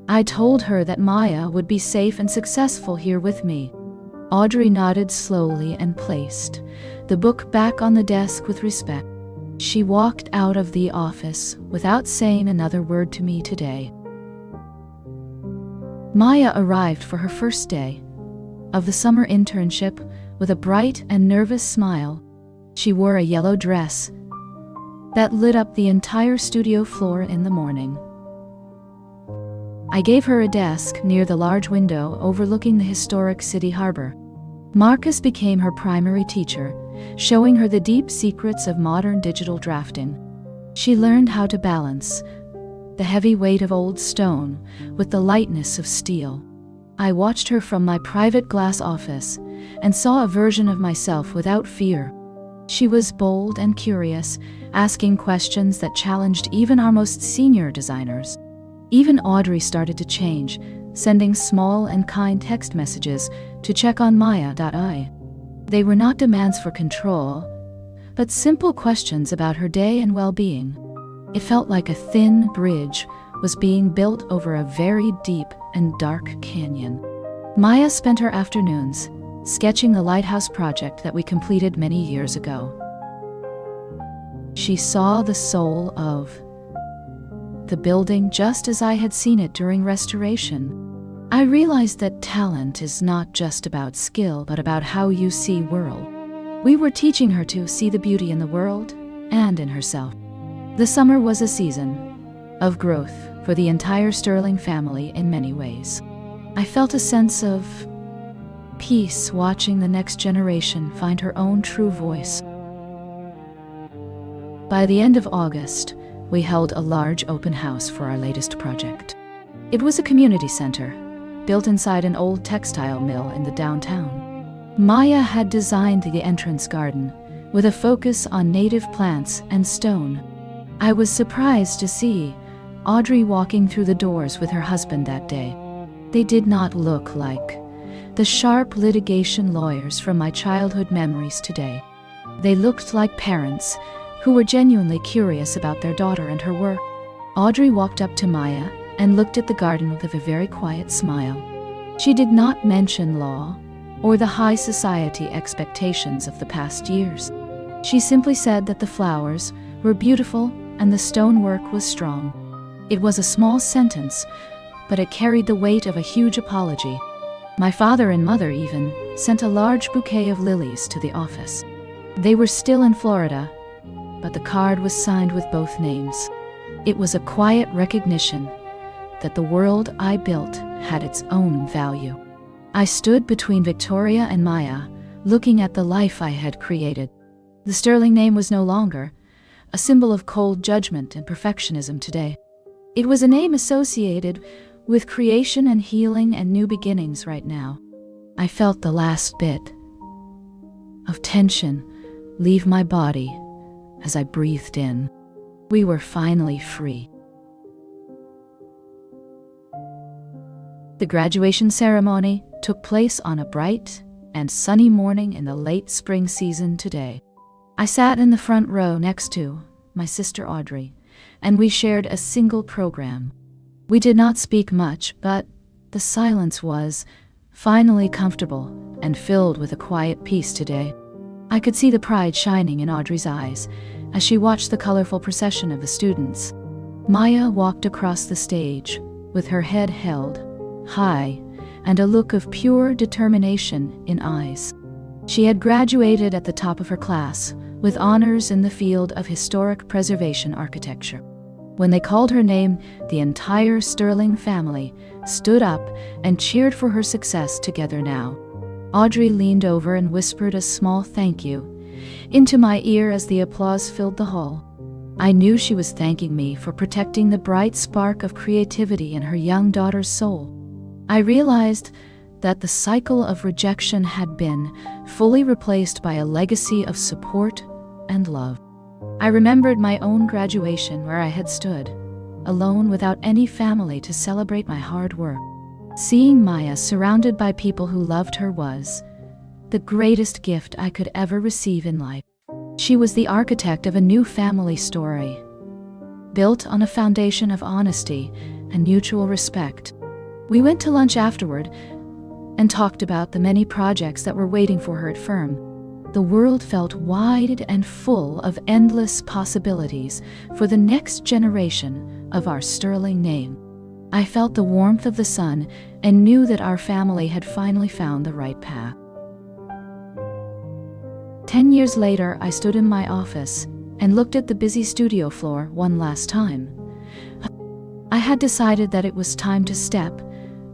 I told her that Maya would be safe and successful here with me. Audrey nodded slowly and placed the book back on the desk with respect. She walked out of the office without saying another word to me today. Maya arrived for her first day of the summer internship with a bright and nervous smile. She wore a yellow dress that lit up the entire studio floor in the morning. I gave her a desk near the large window overlooking the historic city harbor. Marcus became her primary teacher, showing her the deep secrets of modern digital drafting. She learned how to balance the heavy weight of old stone with the lightness of steel. I watched her from my private glass office and saw a version of myself without fear. She was bold and curious, asking questions that challenged even our most senior designers. Even Audrey started to change, sending small and kind text messages to check on Maya.I. They were not demands for control, but simple questions about her day and well-being. It felt like a thin bridge was being built over a very deep and dark canyon. Maya spent her afternoons sketching the lighthouse project that we completed many years ago. She saw the soul of the building just as I had seen it during restoration. I realized that talent is not just about skill, but about how you see world. We were teaching her to see the beauty in the world and in herself. The summer was a season of growth for the entire Sterling family in many ways. I felt a sense of peace watching the next generation find her own true voice. By the end of August, we held a large open house for our latest project. It was a community center, built inside an old textile mill in the downtown. Maya had designed the entrance garden with a focus on native plants and stone. I was surprised to see Audrey walking through the doors with her husband that day. They did not look like the sharp litigation lawyers from my childhood memories today. They looked like parents who were genuinely curious about their daughter and her work. Audrey walked up to Maya and looked at the garden with a very quiet smile. She did not mention law or the high society expectations of the past years. She simply said that the flowers were beautiful and the stonework was strong. It was a small sentence, but it carried the weight of a huge apology. My father and mother even sent a large bouquet of lilies to the office. They were still in Florida, but the card was signed with both names. It was a quiet recognition that the world I built had its own value. I stood between Victoria and Maya, looking at the life I had created. The Sterling name was no longer a symbol of cold judgment and perfectionism today. It was a name associated with creation and healing and new beginnings right now. I felt the last bit of tension leave my body as I breathed in. We were finally free. The graduation ceremony took place on a bright and sunny morning in the late spring season today. I sat in the front row next to my sister Audrey, and we shared a single program. We did not speak much, but the silence was finally comfortable and filled with a quiet peace today. I could see the pride shining in Audrey's eyes as she watched the colorful procession of the students. Maya walked across the stage with her head held high and a look of pure determination in eyes. She had graduated at the top of her class with honors in the field of historic preservation architecture. When they called her name, the entire Sterling family stood up and cheered for her success together now. Audrey leaned over and whispered a small thank you into my ear as the applause filled the hall. I knew she was thanking me for protecting the bright spark of creativity in her young daughter's soul. I realized that the cycle of rejection had been fully replaced by a legacy of support and love. I remembered my own graduation where I had stood, alone without any family to celebrate my hard work. Seeing Maya surrounded by people who loved her was the greatest gift I could ever receive in life. She was the architect of a new family story, built on a foundation of honesty and mutual respect. We went to lunch afterward and talked about the many projects that were waiting for her at firm. The world felt wide and full of endless possibilities for the next generation of our Sterling name. I felt the warmth of the sun and knew that our family had finally found the right path. 10 years later, I stood in my office and looked at the busy studio floor one last time. I had decided that it was time to step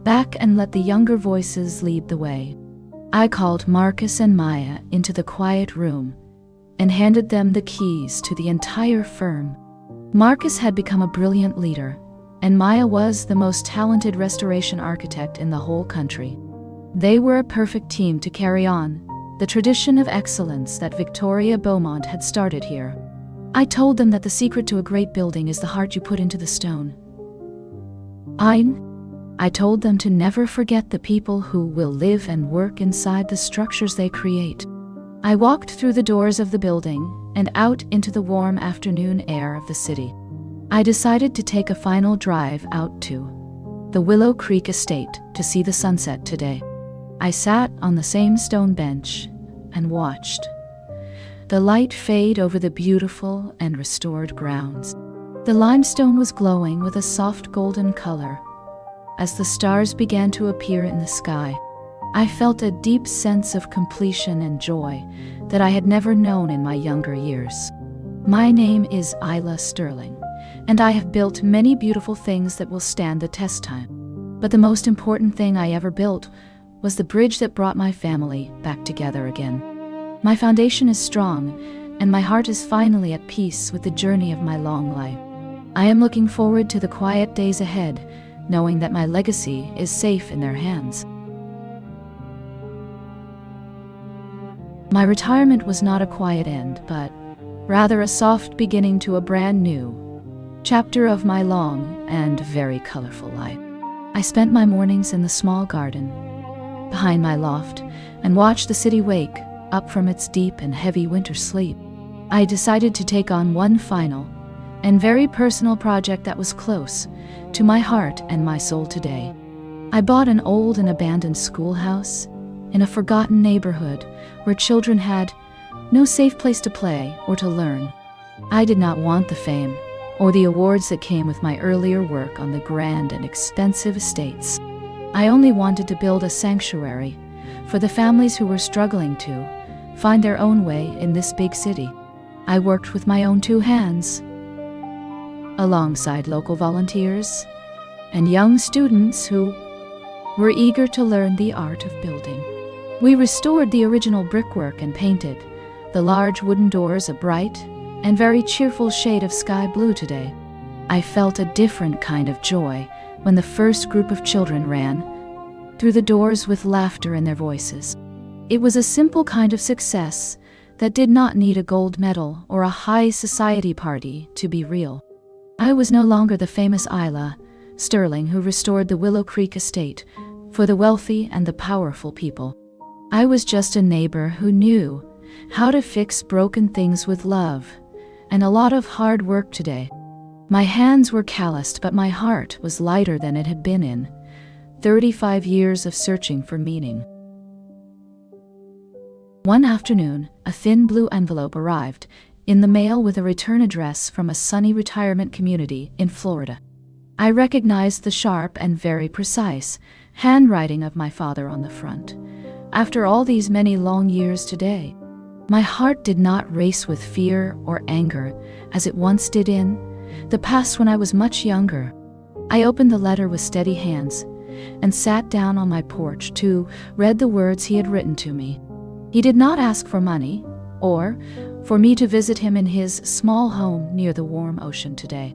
back and let the younger voices lead the way. I called Marcus and Maya into the quiet room and handed them the keys to the entire firm. Marcus had become a brilliant leader, and Maya was the most talented restoration architect in the whole country. They were a perfect team to carry on the tradition of excellence that Victoria Beaumont had started here. I told them that the secret to a great building is the heart you put into the stone. I told them to never forget the people who will live and work inside the structures they create. I walked through the doors of the building and out into the warm afternoon air of the city. I decided to take a final drive out to the Willow Creek Estate to see the sunset today. I sat on the same stone bench and watched the light fade over the beautiful and restored grounds. The limestone was glowing with a soft golden color as the stars began to appear in the sky. I felt a deep sense of completion and joy that I had never known in my younger years. My name is Isla Sterling, and I have built many beautiful things that will stand the test time. But the most important thing I ever built was the bridge that brought my family back together again. My foundation is strong, and my heart is finally at peace with the journey of my long life. I am looking forward to the quiet days ahead, knowing that my legacy is safe in their hands. My retirement was not a quiet end, but rather a soft beginning to a brand new chapter of my long and very colorful life. I spent my mornings in the small garden behind my loft and watched the city wake up from its deep and heavy winter sleep. I decided to take on one final and very personal project that was close to my heart and my soul today. I bought an old and abandoned schoolhouse in a forgotten neighborhood where children had no safe place to play or to learn. I did not want the fame or the awards that came with my earlier work on the grand and expensive estates. I only wanted to build a sanctuary for the families who were struggling to find their own way in this big city. I worked with my own 2 hands, alongside local volunteers and young students who were eager to learn the art of building. We restored the original brickwork and painted the large wooden doors a bright and very cheerful shade of sky blue today. I felt a different kind of joy when the first group of children ran through the doors with laughter in their voices. It was a simple kind of success that did not need a gold medal or a high society party to be real. I was no longer the famous Isla Sterling who restored the Willow Creek Estate for the wealthy and the powerful people. I was just a neighbor who knew how to fix broken things with love and a lot of hard work today. My hands were calloused, but my heart was lighter than it had been in 35 years of searching for meaning. One afternoon, a thin blue envelope arrived in the mail with a return address from a sunny retirement community in Florida. I recognized the sharp and very precise handwriting of my father on the front. After all these many long years today, my heart did not race with fear or anger as it once did in the past when I was much younger. I opened the letter with steady hands and sat down on my porch to read the words he had written to me. He did not ask for money or for me to visit him in his small home near the warm ocean today.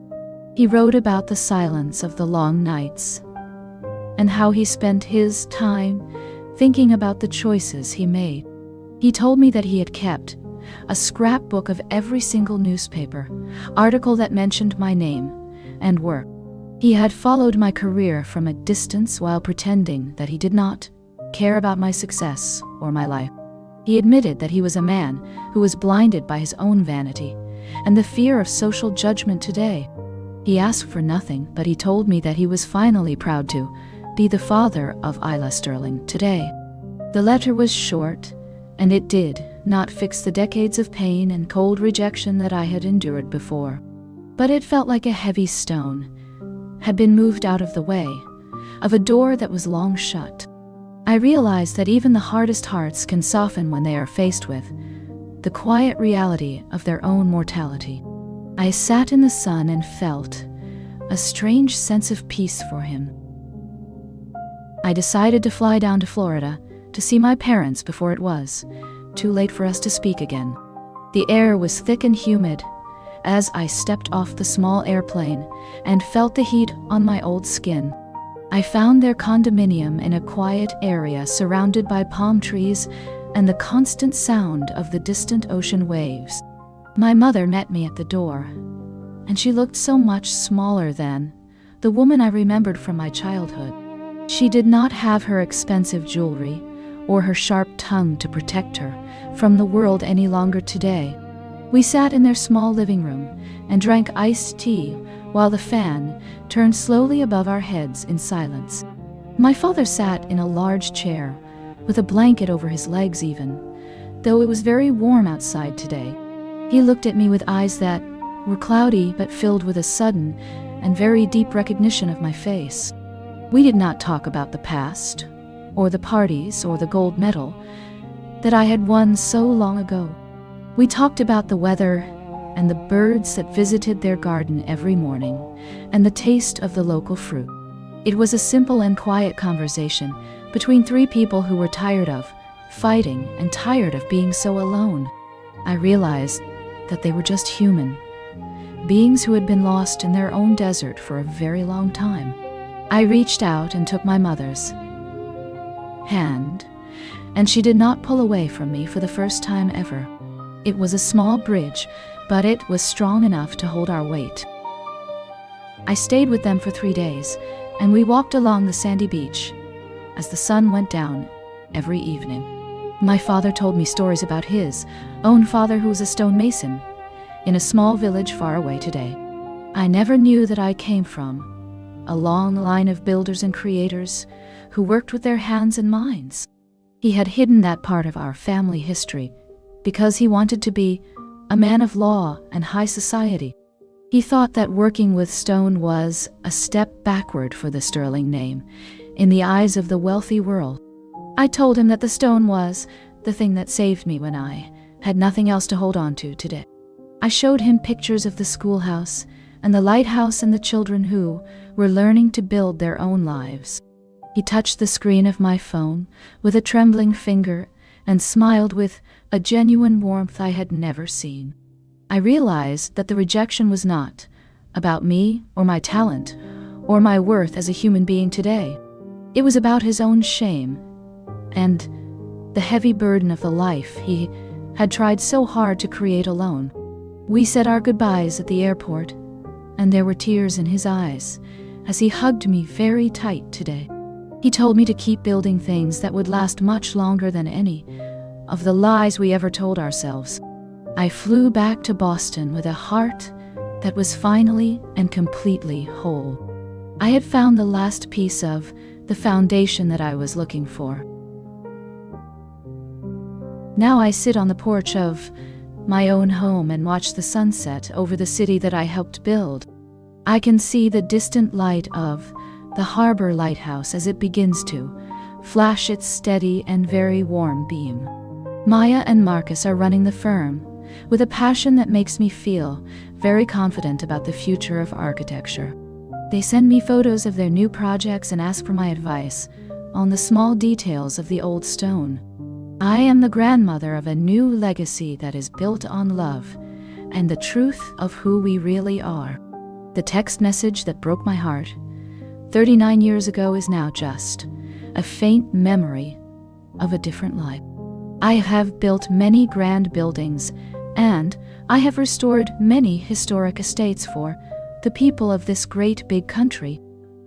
He wrote about the silence of the long nights and how he spent his time thinking about the choices he made. He told me that he had kept a scrapbook of every single newspaper article that mentioned my name and work. He had followed my career from a distance while pretending that he did not care about my success or my life. He admitted that he was a man who was blinded by his own vanity and the fear of social judgment today. He asked for nothing, but he told me that he was finally proud to be the father of Isla Sterling today. The letter was short, and it did not fix the decades of pain and cold rejection that I had endured before. But it felt like a heavy stone had been moved out of the way of a door that was long shut. I realized that even the hardest hearts can soften when they are faced with the quiet reality of their own mortality. I sat in the sun and felt a strange sense of peace for him. I decided to fly down to Florida to see my parents before it was too late for us to speak again. The air was thick and humid as I stepped off the small airplane and felt the heat on my old skin. I found their condominium in a quiet area surrounded by palm trees and the constant sound of the distant ocean waves. My mother met me at the door, and she looked so much smaller than the woman I remembered from my childhood. She did not have her expensive jewelry or her sharp tongue to protect her from the world any longer today. We sat in their small living room and drank iced tea while the fan turned slowly above our heads in silence. My father sat in a large chair with a blanket over his legs even, though it was very warm outside today. He looked at me with eyes that were cloudy but filled with a sudden and very deep recognition of my face. We did not talk about the past, or the parties, or the gold medal that I had won so long ago. We talked about the weather and the birds that visited their garden every morning, and the taste of the local fruit. It was a simple and quiet conversation between 3 people who were tired of fighting and tired of being so alone. I realized that they were just human beings who had been lost in their own desert for a very long time. I reached out and took my mother's hand, and she did not pull away from me for the first time ever. It was a small bridge, but it was strong enough to hold our weight. I stayed with them for 3 days, and we walked along the sandy beach as the sun went down every evening. My father told me stories about his own father, who was a stonemason in a small village far away today. I never knew that I came from a long line of builders and creators who worked with their hands and minds. He had hidden that part of our family history because he wanted to be a man of law and high society. He thought that working with stone was a step backward for the Sterling name in the eyes of the wealthy world. I told him that the stone was the thing that saved me when I had nothing else to hold on to today. I showed him pictures of the schoolhouse and the lighthouse and the children who were learning to build their own lives. He touched the screen of my phone with a trembling finger and smiled with a genuine warmth I had never seen. I realized that the rejection was not about me or my talent or my worth as a human being today. It was about his own shame and the heavy burden of the life he had tried so hard to create alone. We said our goodbyes at the airport, and there were tears in his eyes as he hugged me very tight today. He told me to keep building things that would last much longer than any of the lies we ever told ourselves. I flew back to Boston with a heart that was finally and completely whole. I had found the last piece of the foundation that I was looking for. Now I sit on the porch of my own home and watch the sunset over the city that I helped build. I can see the distant light of the harbor lighthouse as it begins to flash its steady and very warm beam. Maya and Marcus are running the firm with a passion that makes me feel very confident about the future of architecture. They send me photos of their new projects and ask for my advice on the small details of the old stone. I am the grandmother of a new legacy that is built on love and the truth of who we really are. The text message that broke my heart 39 years ago is now just a faint memory of a different life. I have built many grand buildings, and I have restored many historic estates for the people of this great big country.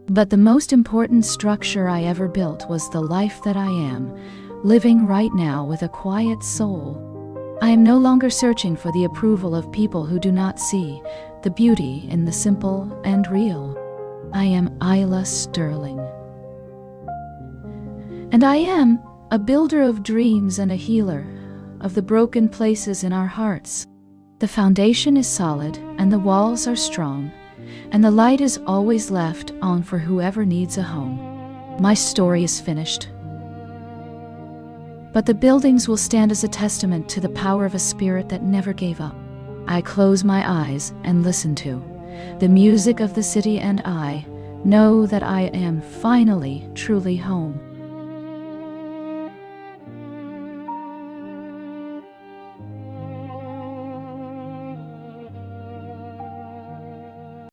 But the most important structure I ever built was the life that I am living right now with a quiet soul. I am no longer searching for the approval of people who do not see the beauty in the simple and real. I am Isla Sterling. And I am a builder of dreams and a healer of the broken places in our hearts. The foundation is solid and the walls are strong, and the light is always left on for whoever needs a home. My story is finished, but the buildings will stand as a testament to the power of a spirit that never gave up. I close my eyes and listen to the music of the city, and I know that I am finally truly home.